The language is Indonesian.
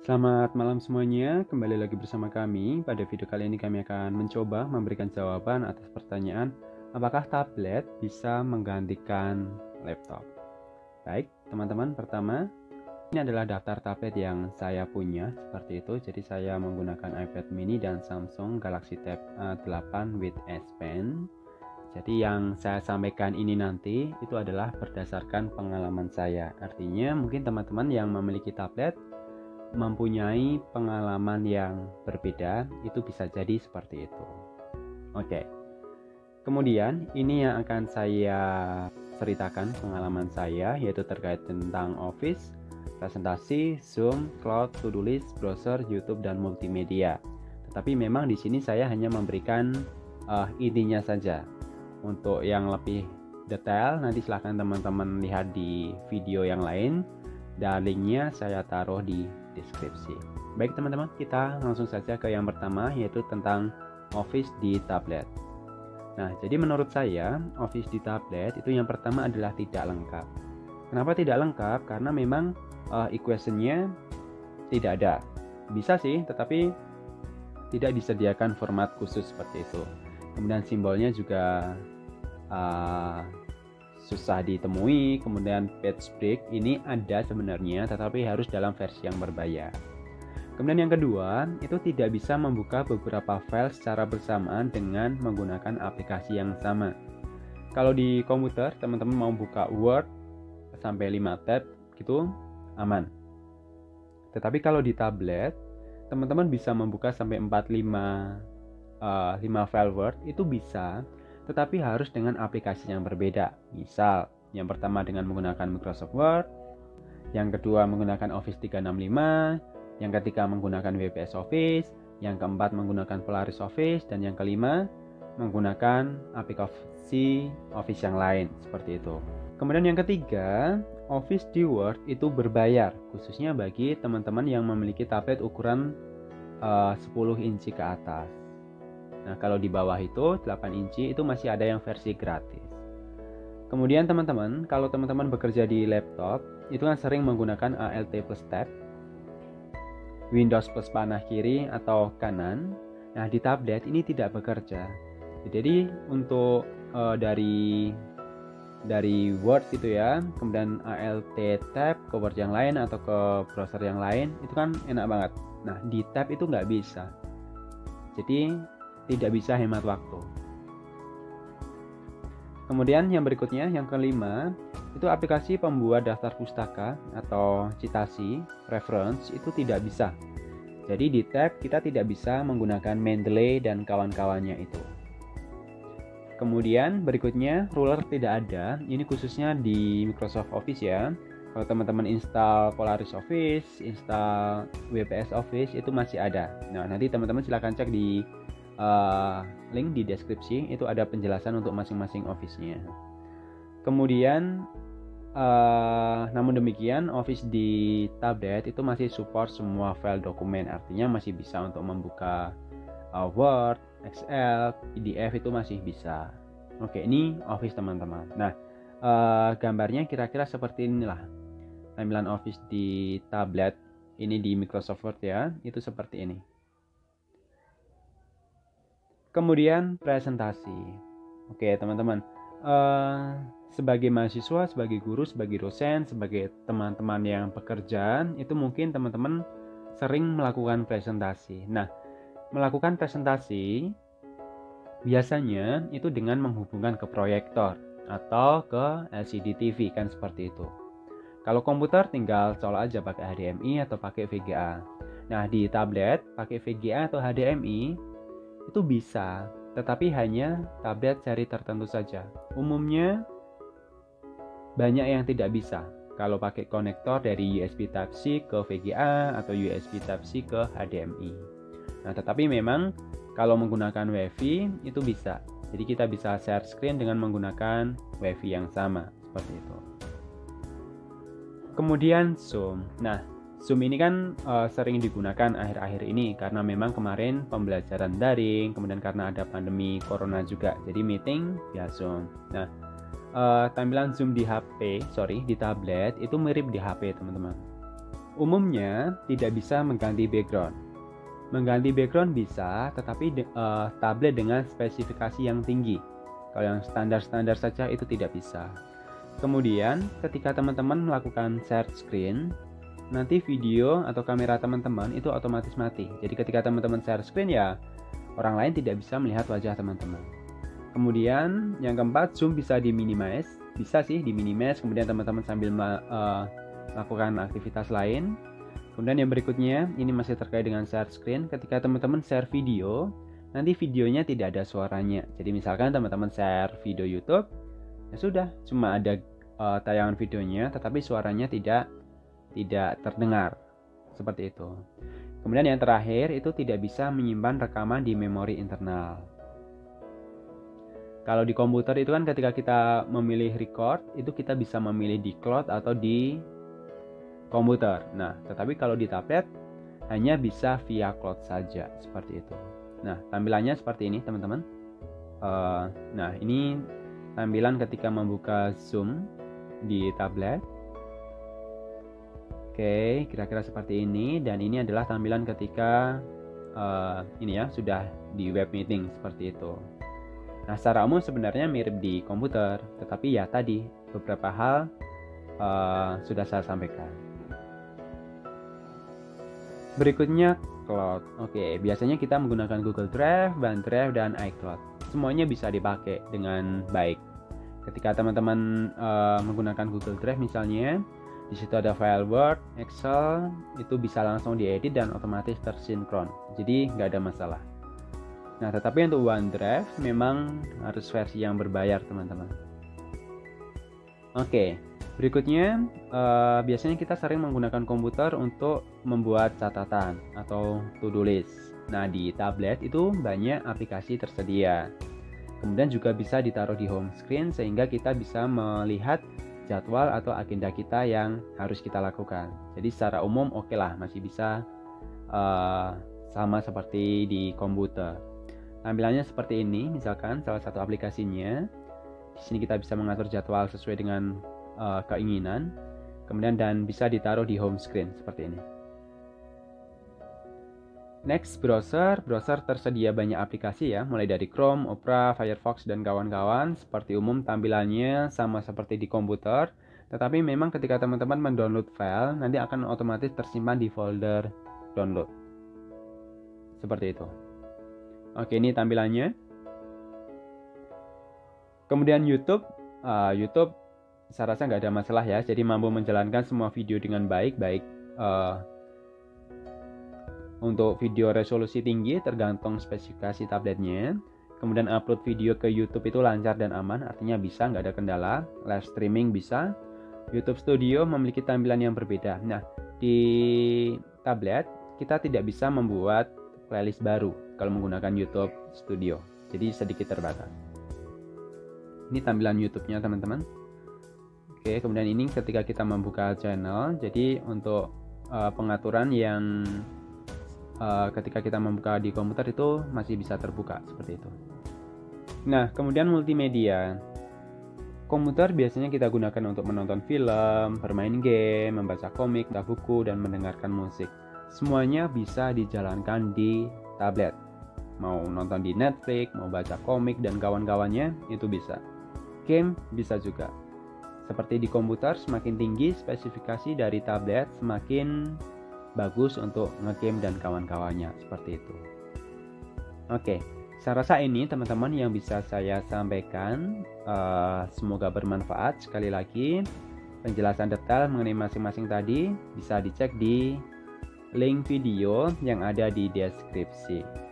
Selamat malam semuanya, kembali lagi bersama kami. Pada video kali ini kami akan mencoba memberikan jawaban atas pertanyaan apakah tablet bisa menggantikan laptop. Baik, teman-teman, pertama ini adalah daftar tablet yang saya punya seperti itu. Jadi saya menggunakan iPad mini dan Samsung Galaxy Tab A8 with S Pen. Jadi yang saya sampaikan ini nanti itu adalah berdasarkan pengalaman saya. Artinya mungkin teman-teman yang memiliki tablet mempunyai pengalaman yang berbeda, itu bisa jadi seperti itu. Oke. Kemudian ini yang akan saya ceritakan pengalaman saya, yaitu terkait tentang Office, presentasi, Zoom, Cloud, To-do list, browser, YouTube, dan multimedia. Tetapi memang di sini saya hanya memberikan intinya saja. Untuk yang lebih detail nanti silahkan teman-teman lihat di video yang lain. Dan linknya saya taruh di deskripsi. Baik teman-teman, kita langsung saja ke yang pertama, yaitu tentang Office di tablet. Nah, jadi menurut saya Office di tablet itu yang pertama adalah tidak lengkap. Kenapa tidak lengkap? Karena memang equation-nya tidak ada. Bisa sih, tetapi tidak disediakan format khusus seperti itu. Kemudian simbolnya juga susah ditemui. Kemudian page break ini ada sebenarnya, tetapi harus dalam versi yang berbayar. Kemudian yang kedua, itu tidak bisa membuka beberapa file secara bersamaan dengan menggunakan aplikasi yang sama. Kalau di komputer teman-teman mau buka Word sampai 5 tab gitu aman. Tetapi kalau di tablet teman-teman bisa membuka sampai 5 file Word, itu bisa, tetapi harus dengan aplikasi yang berbeda. Misal, yang pertama dengan menggunakan Microsoft Word, yang kedua menggunakan Office 365, yang ketiga menggunakan WPS Office, yang keempat menggunakan Polaris Office, dan yang kelima menggunakan aplikasi Office yang lain, seperti itu. Kemudian yang ketiga, Office di Word itu berbayar, khususnya bagi teman-teman yang memiliki tablet ukuran 10 inci ke atas. Nah, kalau di bawah itu 8 inci itu masih ada yang versi gratis. Kemudian teman-teman, kalau teman-teman bekerja di laptop, itu kan sering menggunakan Alt plus Tab, Windows plus panah kiri atau kanan. Nah, di tablet ini tidak bekerja. Jadi untuk dari Word gitu ya, kemudian Alt Tab ke Word yang lain atau ke browser yang lain, itu kan enak banget. Nah, di Tab itu nggak bisa. Jadi tidak bisa hemat waktu. Kemudian yang berikutnya, yang kelima, itu aplikasi pembuat daftar pustaka atau citasi, reference, itu tidak bisa. Jadi di tab kita tidak bisa menggunakan Mendeley dan kawan-kawannya itu. Kemudian berikutnya, ruler tidak ada. Ini khususnya di Microsoft Office ya. Kalau teman-teman install Polaris Office, install WPS Office, itu masih ada. Nah, nanti teman-teman silahkan cek di link di deskripsi, itu ada penjelasan untuk masing-masing office-nya. Kemudian namun demikian Office di tablet itu masih support semua file dokumen, artinya masih bisa untuk membuka Word, Excel, PDF itu masih bisa. Oke, ini Office teman-teman. Nah, gambarnya kira-kira seperti inilah tampilan Office di tablet ini di Microsoft Word ya, itu seperti ini. Kemudian presentasi. Oke teman-teman, sebagai mahasiswa, sebagai guru, sebagai dosen, sebagai teman-teman yang bekerja, itu mungkin teman-teman sering melakukan presentasi. Nah, melakukan presentasi biasanya itu dengan menghubungkan ke proyektor atau ke LCD TV, kan seperti itu. Kalau komputer tinggal colok aja pakai HDMI atau pakai VGA. Nah, di tablet pakai VGA atau HDMI itu bisa, tetapi hanya tablet seri tertentu saja. Umumnya banyak yang tidak bisa kalau pakai konektor dari USB Type-C ke VGA atau USB Type-C ke HDMI. Nah, tetapi memang kalau menggunakan WiFi itu bisa. Jadi kita bisa share screen dengan menggunakan WiFi yang sama, seperti itu. Kemudian Zoom. Nah, Zoom ini kan sering digunakan akhir-akhir ini karena memang kemarin pembelajaran daring, kemudian karena ada pandemi corona juga, jadi meeting via Zoom. Nah, tampilan Zoom di tablet itu mirip di HP teman-teman. Umumnya tidak bisa mengganti background. Mengganti background bisa, tetapi tablet dengan spesifikasi yang tinggi. Kalau yang standar-standar saja itu tidak bisa. Kemudian, ketika teman-teman melakukan share screen, nanti video atau kamera teman-teman itu otomatis mati. Jadi ketika teman-teman share screen ya, orang lain tidak bisa melihat wajah teman-teman. Kemudian yang keempat, zoom bisa di-minimize. Bisa sih di-minimize, kemudian teman-teman sambil melakukan aktivitas lain. Kemudian yang berikutnya, ini masih terkait dengan share screen. Ketika teman-teman share video, nanti videonya tidak ada suaranya. Jadi misalkan teman-teman share video YouTube, ya sudah, cuma ada tayangan videonya, tetapi suaranya tidak terdengar. Seperti itu. Kemudian yang terakhir, itu tidak bisa menyimpan rekaman di memori internal. Kalau di komputer itu kan ketika kita memilih record, itu kita bisa memilih di cloud atau di komputer. Nah, tetapi kalau di tablet hanya bisa via cloud saja, seperti itu. Nah, tampilannya seperti ini, teman-teman. Nah, ini tampilan ketika membuka Zoom di tablet. Oke, kira-kira seperti ini. Dan ini adalah tampilan ketika ini ya, sudah di web meeting, seperti itu. Nah, secara umum sebenarnya mirip di komputer, tetapi ya tadi beberapa hal sudah saya sampaikan. Berikutnya cloud. Oke, biasanya kita menggunakan Google Drive, OneDrive, dan iCloud. Semuanya bisa dipakai dengan baik. Ketika teman-teman menggunakan Google Drive misalnya, di situ ada file Word, Excel, itu bisa langsung diedit dan otomatis tersinkron. Jadi nggak ada masalah. Nah, tetapi untuk OneDrive memang harus versi yang berbayar, teman-teman. Oke, berikutnya biasanya kita sering menggunakan komputer untuk membuat catatan atau to-do list. Nah, di tablet itu banyak aplikasi tersedia. Kemudian juga bisa ditaruh di home screen sehingga kita bisa melihat jadwal atau agenda kita yang harus kita lakukan. Jadi secara umum oke lah, masih bisa sama seperti di komputer. Tampilannya seperti ini, misalkan salah satu aplikasinya. Di sini kita bisa mengatur jadwal sesuai dengan keinginan, kemudian dan bisa ditaruh di home screen seperti ini. Next, browser tersedia banyak aplikasi ya, mulai dari Chrome, Opera, Firefox, dan kawan-kawan. Seperti umum tampilannya sama seperti di komputer, tetapi memang ketika teman-teman mendownload file, nanti akan otomatis tersimpan di folder download. Seperti itu. Oke, ini tampilannya. Kemudian YouTube saya rasa nggak ada masalah ya, jadi mampu menjalankan semua video dengan baik untuk video resolusi tinggi tergantung spesifikasi tabletnya. Kemudian upload video ke YouTube itu lancar dan aman, artinya bisa, nggak ada kendala. Live streaming bisa. YouTube Studio memiliki tampilan yang berbeda. Nah, di tablet kita tidak bisa membuat playlist baru kalau menggunakan YouTube Studio, jadi sedikit terbatas. Ini tampilan YouTube-nya, teman-teman. Oke, kemudian ini ketika kita membuka channel, jadi untuk pengaturan yang ketika kita membuka di komputer itu masih bisa terbuka seperti itu. Nah, kemudian multimedia. Komputer biasanya kita gunakan untuk menonton film, bermain game, membaca komik, membaca buku, dan mendengarkan musik. Semuanya bisa dijalankan di tablet. Mau nonton di Netflix, mau baca komik, dan kawan-kawannya itu bisa. Game bisa juga. Seperti di komputer, semakin tinggi spesifikasi dari tablet, semakin bagus untuk ngegame dan kawan-kawannya, seperti itu. Oke, saya rasa ini teman-teman yang bisa saya sampaikan. Semoga bermanfaat. Sekali lagi, penjelasan detail mengenai masing-masing tadi bisa dicek di link video yang ada di deskripsi.